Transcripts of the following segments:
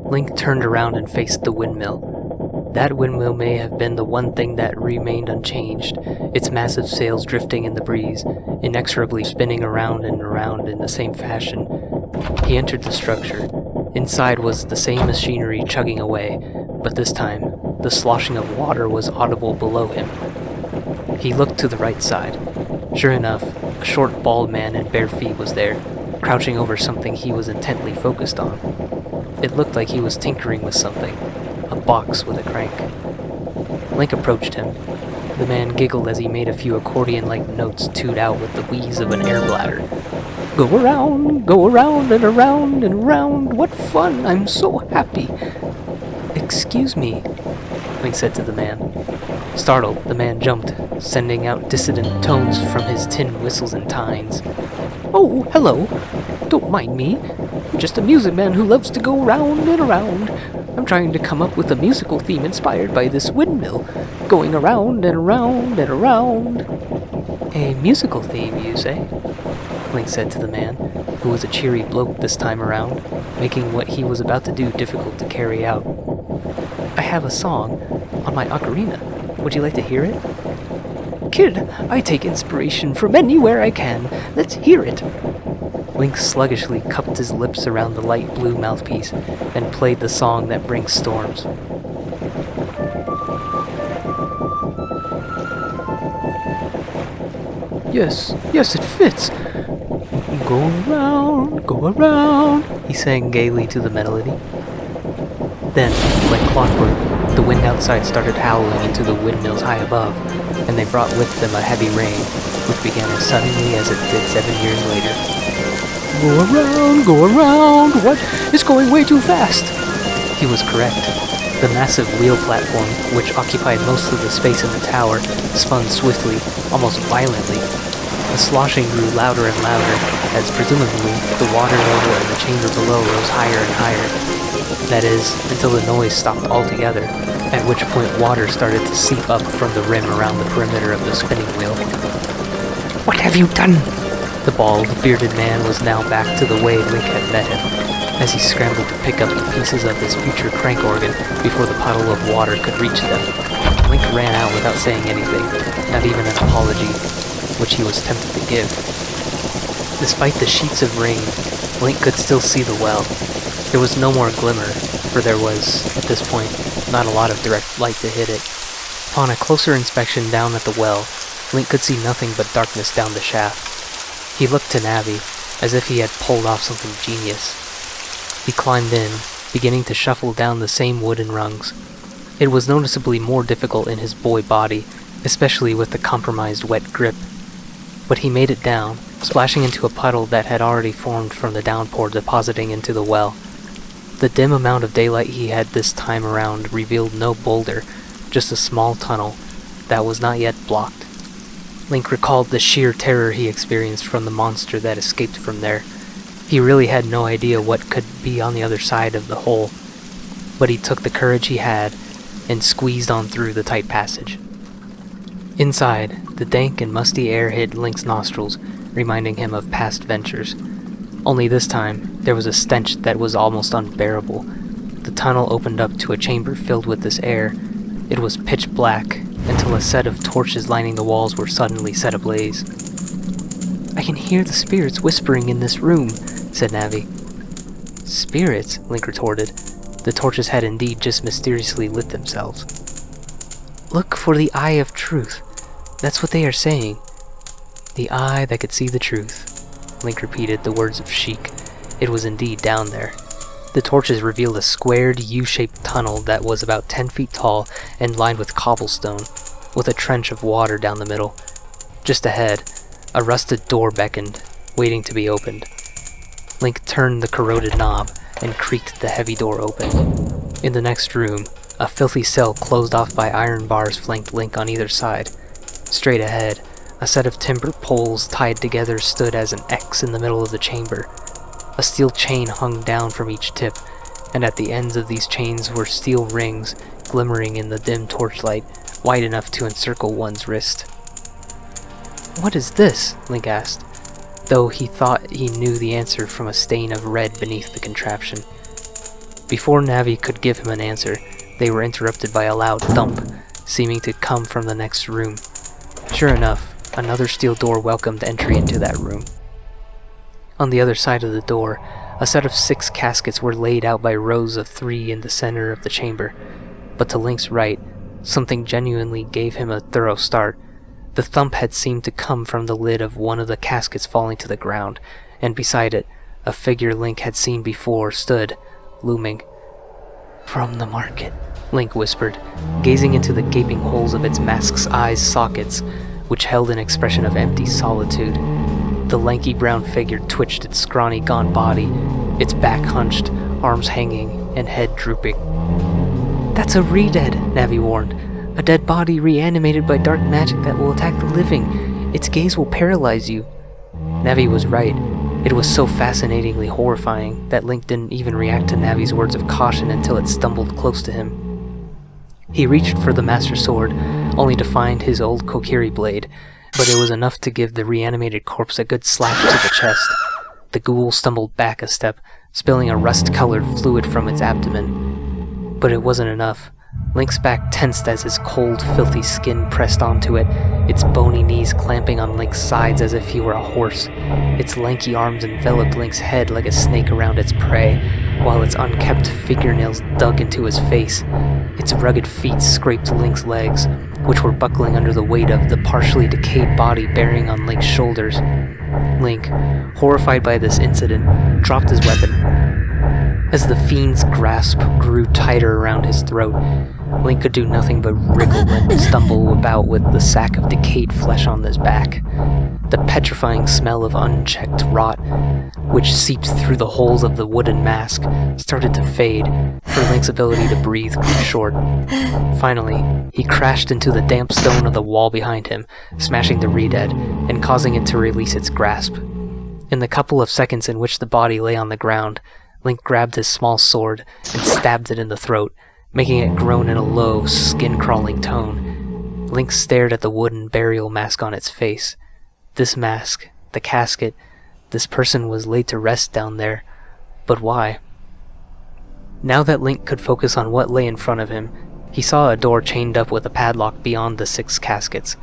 Link turned around and faced the windmill. That windmill may have been the one thing that remained unchanged, its massive sails drifting in the breeze, inexorably spinning around and around in the same fashion. He entered the structure. Inside was the same machinery chugging away, but this time, the sloshing of water was audible below him. He looked to the right side. Sure enough, a short, bald man in bare feet was there, crouching over something he was intently focused on. It looked like he was tinkering with something, a box with a crank. Link approached him. The man giggled as he made a few accordion-like notes toot out with the wheeze of an air bladder. Go around and around and around, what fun, I'm so happy. Excuse me, Link said to the man. Startled, the man jumped, sending out dissonant tones from his tin whistles and tines. Oh, hello. Don't mind me. I'm just a music man who loves to go round and around. I'm trying to come up with a musical theme inspired by this windmill, going around and around and around. A musical theme, you say? Link said to the man, who was a cheery bloke this time around, making what he was about to do difficult to carry out. I have a song on my ocarina. Would you like to hear it? Kid, I take inspiration from anywhere I can. Let's hear it. Link sluggishly cupped his lips around the light blue mouthpiece and played the song that brings storms. Yes, it fits. Go around, he sang gaily to the melody. Then, like clockwork, the wind outside started howling into the windmills high above, and they brought with them a heavy rain, which began as suddenly as it did 7 years later. Go around, what? It's going way too fast! He was correct. The massive wheel platform, which occupied most of the space in the tower, spun swiftly, almost violently. The sloshing grew louder and louder, as presumably the water level in the chamber below rose higher and higher. That is, until the noise stopped altogether, at which point water started to seep up from the rim around the perimeter of the spinning wheel. What have you done? The bald, bearded man was now back to the way Link had met him, as he scrambled to pick up the pieces of his future crank organ before the puddle of water could reach them. Link ran out without saying anything, not even an apology, which he was tempted to give. Despite the sheets of rain, Link could still see the well. There was no more glimmer, for there was, at this point, not a lot of direct light to hit it. Upon a closer inspection down at the well, Link could see nothing but darkness down the shaft. He looked to Navi, as if he had pulled off something genius. He climbed in, beginning to shuffle down the same wooden rungs. It was noticeably more difficult in his boy body, especially with the compromised wet grip. But he made it down, splashing into a puddle that had already formed from the downpour depositing into the well. The dim amount of daylight he had this time around revealed no boulder, just a small tunnel that was not yet blocked. Link recalled the sheer terror he experienced from the monster that escaped from there. He really had no idea what could be on the other side of the hole, but he took the courage he had and squeezed on through the tight passage. Inside, the dank and musty air hit Link's nostrils, reminding him of past ventures. Only this time, there was a stench that was almost unbearable. The tunnel opened up to a chamber filled with this air. It was pitch black, until a set of torches lining the walls were suddenly set ablaze. I can hear the spirits whispering in this room, said Navi. Spirits? Link retorted. The torches had indeed just mysteriously lit themselves. Look for the Eye of Truth. That's what they are saying. The eye that could see the truth. Link repeated the words of Sheik. It was indeed down there. The torches revealed a squared, U-shaped tunnel that was about 10 feet tall and lined with cobblestone, with a trench of water down the middle. Just ahead, a rusted door beckoned, waiting to be opened. Link turned the corroded knob and creaked the heavy door open. In the next room, a filthy cell closed off by iron bars flanked Link on either side. Straight ahead, a set of timber poles tied together stood as an X in the middle of the chamber. A steel chain hung down from each tip, and at the ends of these chains were steel rings glimmering in the dim torchlight, wide enough to encircle one's wrist. What is this? Link asked, though he thought he knew the answer from a stain of red beneath the contraption. Before Navi could give him an answer, they were interrupted by a loud thump, seeming to come from the next room. Sure enough, another steel door welcomed entry into that room. On the other side of the door, a set of 6 caskets were laid out by rows of 3 in the center of the chamber. But to Link's right, something genuinely gave him a thorough start. The thump had seemed to come from the lid of one of the caskets falling to the ground, and beside it, a figure Link had seen before stood, looming. "From the market," Link whispered, gazing into the gaping holes of its mask's eyes sockets, which held an expression of empty solitude. The lanky brown figure twitched its scrawny, gaunt body, its back hunched, arms hanging, and head drooping. "That's a re-dead," Navi warned. "A dead body reanimated by dark magic that will attack the living. Its gaze will paralyze you." Navi was right. It was so fascinatingly horrifying that Link didn't even react to Navi's words of caution until it stumbled close to him. He reached for the Master Sword, only to find his old Kokiri blade, but it was enough to give the reanimated corpse a good slap to the chest. The ghoul stumbled back a step, spilling a rust-colored fluid from its abdomen. But it wasn't enough. Link's back tensed as his cold, filthy skin pressed onto it, its bony knees clamping on Link's sides as if he were a horse. Its lanky arms enveloped Link's head like a snake around its prey, while its unkempt fingernails dug into his face. Its rugged feet scraped Link's legs, which were buckling under the weight of the partially decayed body bearing on Link's shoulders. Link, horrified by this incident, dropped his weapon. As the fiend's grasp grew tighter around his throat, Link could do nothing but wriggle and stumble about with the sack of decayed flesh on his back. The petrifying smell of unchecked rot, which seeped through the holes of the wooden mask, started to fade, for Link's ability to breathe grew short. Finally, he crashed into the damp stone of the wall behind him, smashing the re-dead, and causing it to release its grasp. In the couple of seconds in which the body lay on the ground, Link grabbed his small sword and stabbed it in the throat, making it groan in a low, skin-crawling tone. Link stared at the wooden burial mask on its face. This mask, the casket, this person was laid to rest down there. But why? Now that Link could focus on what lay in front of him, he saw a door chained up with a padlock beyond the 6 caskets.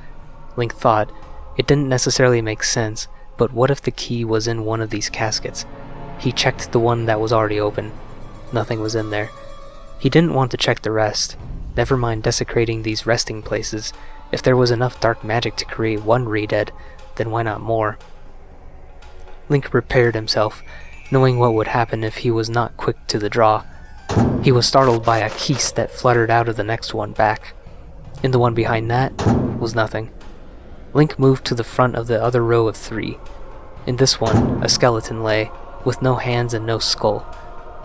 Link thought, it didn't necessarily make sense, but what if the key was in one of these caskets? He checked the one that was already open. Nothing was in there. He didn't want to check the rest. Never mind desecrating these resting places. If there was enough dark magic to create one re-dead, then why not more? Link prepared himself, knowing what would happen if he was not quick to the draw. He was startled by a keys that fluttered out of the next one back. In the one behind that was nothing. Link moved to the front of the other row of 3. In this one, a skeleton lay, with no hands and no skull.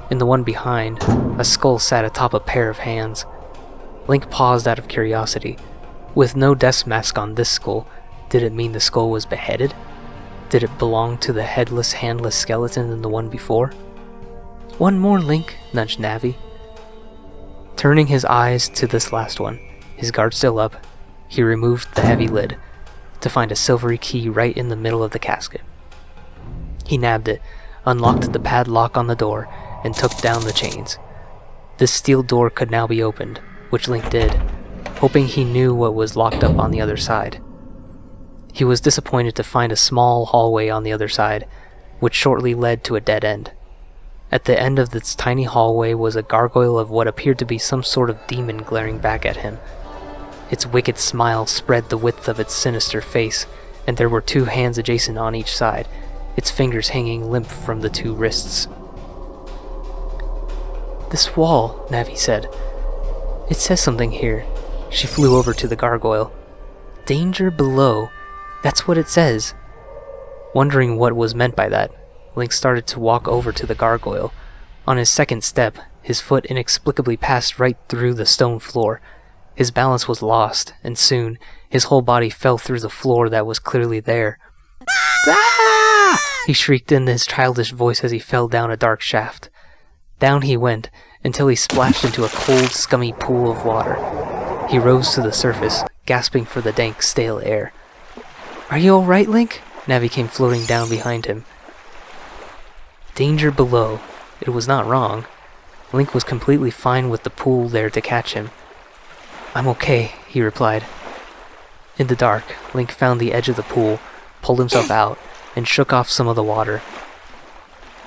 In the one behind, a skull sat atop a pair of hands. Link paused out of curiosity. With no death mask on this skull, did it mean the skull was beheaded? Did it belong to the headless, handless skeleton in the one before? "One more, Link," nudged Navi. Turning his eyes to this last one, his guard still up, he removed the heavy lid, to find a silvery key right in the middle of the casket. He nabbed it, unlocked the padlock on the door, and took down the chains. This steel door could now be opened, which Link did, hoping he knew what was locked up on the other side. He was disappointed to find a small hallway on the other side, which shortly led to a dead end. At the end of this tiny hallway was a gargoyle of what appeared to be some sort of demon glaring back at him. Its wicked smile spread the width of its sinister face, and there were 2 hands adjacent on each side, its fingers hanging limp from the 2 wrists. "This wall," Navi said. "It says something here." She flew over to the gargoyle. "Danger below. That's what it says." Wondering what was meant by that, Link started to walk over to the gargoyle. On his second step, his foot inexplicably passed right through the stone floor. His balance was lost, and soon, his whole body fell through the floor that was clearly there. "Ah!" he shrieked in his childish voice as he fell down a dark shaft. Down he went, until he splashed into a cold, scummy pool of water. He rose to the surface, gasping for the dank, stale air. "Are you all right, Link?" Navi came floating down behind him. Danger below. It was not wrong. Link was completely fine with the pool there to catch him. "I'm okay," he replied. In the dark, Link found the edge of the pool, pulled himself out, and shook off some of the water.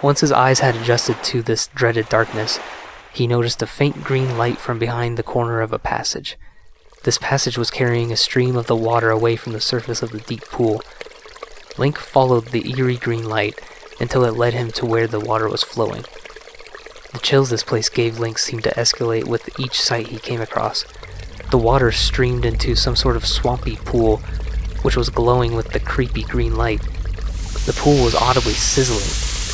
Once his eyes had adjusted to this dreaded darkness, he noticed a faint green light from behind the corner of a passage. This passage was carrying a stream of the water away from the surface of the deep pool. Link followed the eerie green light until it led him to where the water was flowing. The chills this place gave Link seemed to escalate with each sight he came across. The water streamed into some sort of swampy pool, which was glowing with the creepy green light. The pool was audibly sizzling,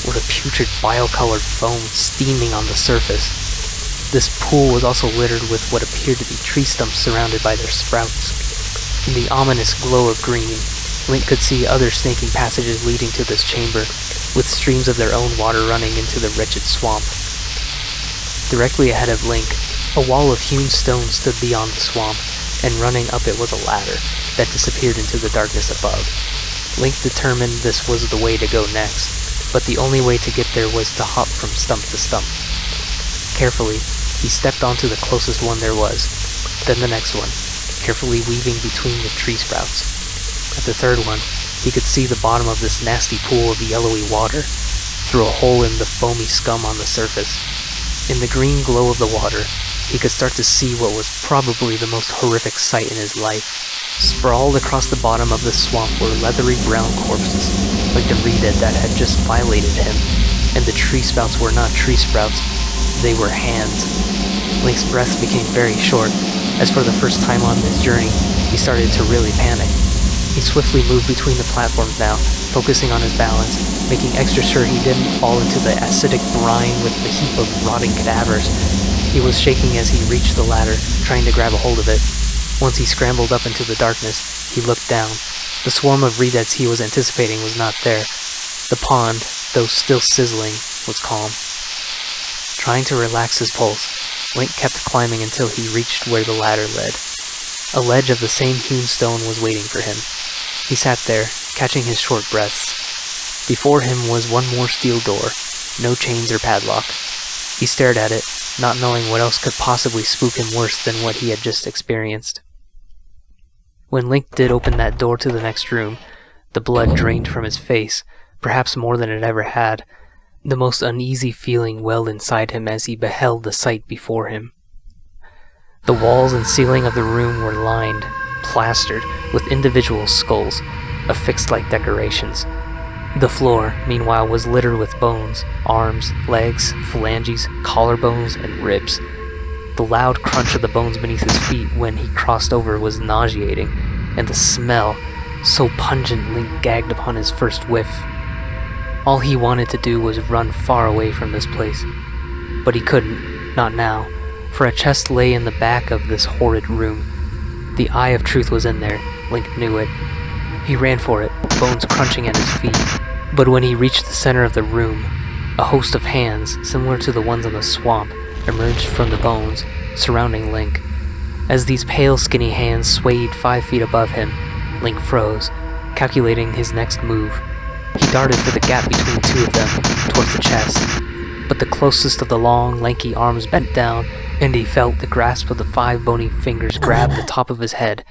with a putrid bile-colored foam steaming on the surface. This pool was also littered with what appeared to be tree stumps surrounded by their sprouts. In the ominous glow of green, Link could see other snaking passages leading to this chamber, with streams of their own water running into the wretched swamp. Directly ahead of Link, a wall of hewn stone stood beyond the swamp, and running up it was a ladder that disappeared into the darkness above. Link determined this was the way to go next, but the only way to get there was to hop from stump to stump. Carefully, he stepped onto the closest one there was, then the next one, carefully weaving between the tree sprouts. At the third one, he could see the bottom of this nasty pool of yellowy water, through a hole in the foamy scum on the surface. In the green glow of the water, he could start to see what was probably the most horrific sight in his life. Sprawled across the bottom of the swamp were leathery brown corpses, like the Narrated that had just violated him, and the tree sprouts were not tree sprouts, they were hands. Link's breath became very short, as for the first time on this journey, he started to really panic. He swiftly moved between the platforms now, focusing on his balance, making extra sure he didn't fall into the acidic brine with the heap of rotting cadavers. He was shaking as he reached the ladder, trying to grab a hold of it. Once he scrambled up into the darkness, he looked down. The swarm of redeads he was anticipating was not there. The pond, though still sizzling, was calm. Trying to relax his pulse, Link kept climbing until he reached where the ladder led. A ledge of the same hewn stone was waiting for him. He sat there, catching his short breaths. Before him was one more steel door, no chains or padlock. He stared at it, not knowing what else could possibly spook him worse than what he had just experienced. When Link did open that door to the next room, the blood drained from his face, perhaps more than it ever had. The most uneasy feeling welled inside him as he beheld the sight before him. The walls and ceiling of the room were lined, plastered, with individual skulls, affixed like decorations. The floor, meanwhile, was littered with bones, arms, legs, phalanges, collarbones, and ribs. The loud crunch of the bones beneath his feet when he crossed over was nauseating, and the smell, so pungent Link gagged upon his first whiff. All he wanted to do was run far away from this place. But he couldn't, not now, for a chest lay in the back of this horrid room. The Eye of Truth was in there, Link knew it. He ran for it, bones crunching at his feet. But when he reached the center of the room, a host of hands, similar to the ones on the swamp, emerged from the bones, surrounding Link. As these pale, skinny hands swayed 5 feet above him, Link froze, calculating his next move. He darted for the gap between two of them, towards the chest. But the closest of the long, lanky arms bent down, and he felt the grasp of the 5 bony fingers grab the top of his head.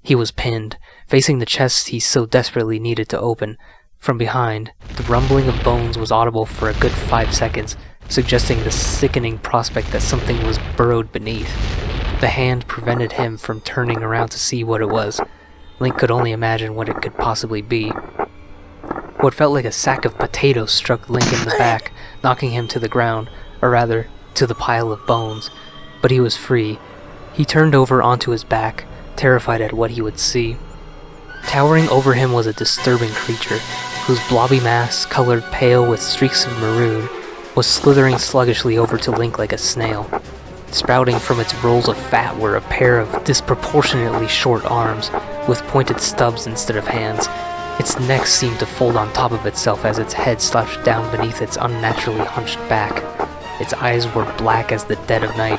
He was pinned, facing the chest he so desperately needed to open. From behind, the rumbling of bones was audible for a good 5 seconds, suggesting the sickening prospect that something was burrowed beneath. The hand prevented him from turning around to see what it was. Link could only imagine what it could possibly be. What felt like a sack of potatoes struck Link in the back, knocking him to the ground, or rather, to the pile of bones. But he was free. He turned over onto his back, terrified at what he would see. Towering over him was a disturbing creature, whose blobby mass, colored pale with streaks of maroon, was slithering sluggishly over to Link like a snail. Sprouting from its rolls of fat were a pair of disproportionately short arms, with pointed stubs instead of hands. Its neck seemed to fold on top of itself as its head slouched down beneath its unnaturally hunched back. Its eyes were black as the dead of night.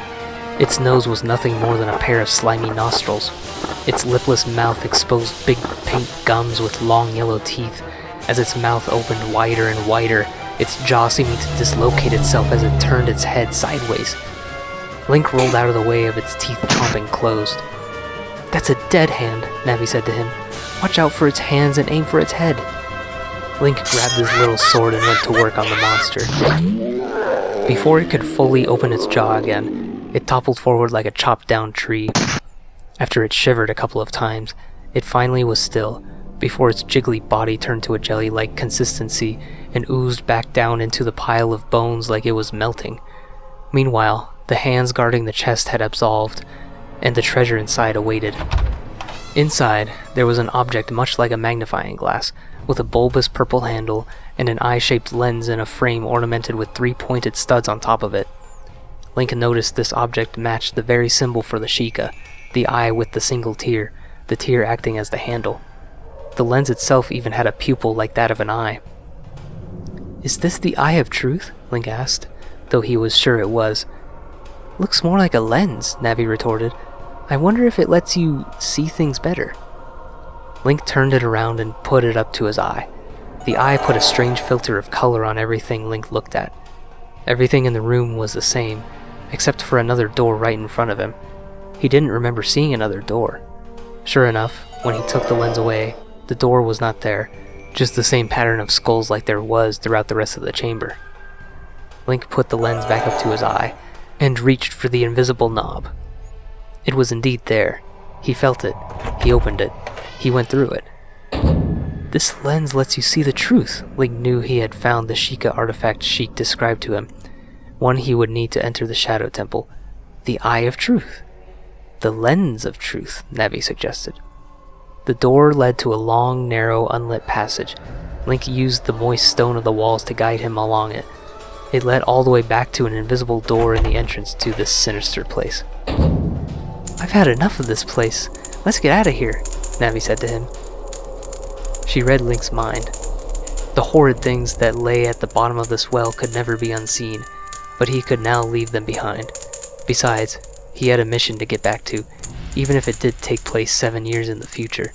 Its nose was nothing more than a pair of slimy nostrils. Its lipless mouth exposed big pink gums with long yellow teeth. As its mouth opened wider and wider, its jaw seeming to dislocate itself as it turned its head sideways. Link rolled out of the way of its teeth chomping closed. "That's a dead hand," Navi said to him. "Watch out for its hands and aim for its head." Link grabbed his little sword and went to work on the monster. Before it could fully open its jaw again, it toppled forward like a chopped down tree. After it shivered a couple of times, it finally was still, before its jiggly body turned to a jelly-like consistency and oozed back down into the pile of bones like it was melting. Meanwhile, the hands guarding the chest had absolved, and the treasure inside awaited. Inside, there was an object much like a magnifying glass, with a bulbous purple handle and an eye-shaped lens in a frame ornamented with 3 pointed studs on top of it. Link noticed this object matched the very symbol for the Sheikah, the eye with the single tear, the tear acting as the handle. The lens itself even had a pupil like that of an eye. "Is this the Eye of Truth?" Link asked, though he was sure it was. "Looks more like a lens," Navi retorted. "I wonder if it lets you see things better." Link turned it around and put it up to his eye. The eye put a strange filter of color on everything Link looked at. Everything in the room was the same, except for another door right in front of him. He didn't remember seeing another door. Sure enough, when he took the lens away, the door was not there, just the same pattern of skulls like there was throughout the rest of the chamber. Link put the lens back up to his eye, and reached for the invisible knob. It was indeed there. He felt it. He opened it. He went through it. This lens lets you see the truth. Link knew he had found the Sheikah artifact Sheik described to him, one he would need to enter the Shadow Temple. The Eye of Truth. The Lens of Truth, Navi suggested. The door led to a long, narrow, unlit passage. Link used the moist stone of the walls to guide him along it. It led all the way back to an invisible door in the entrance to this sinister place. "I've had enough of this place. Let's get out of here," Navi said to him. She read Link's mind. The horrid things that lay at the bottom of this well could never be unseen, but he could now leave them behind. Besides, he had a mission to get back to, even if it did take place 7 years in the future.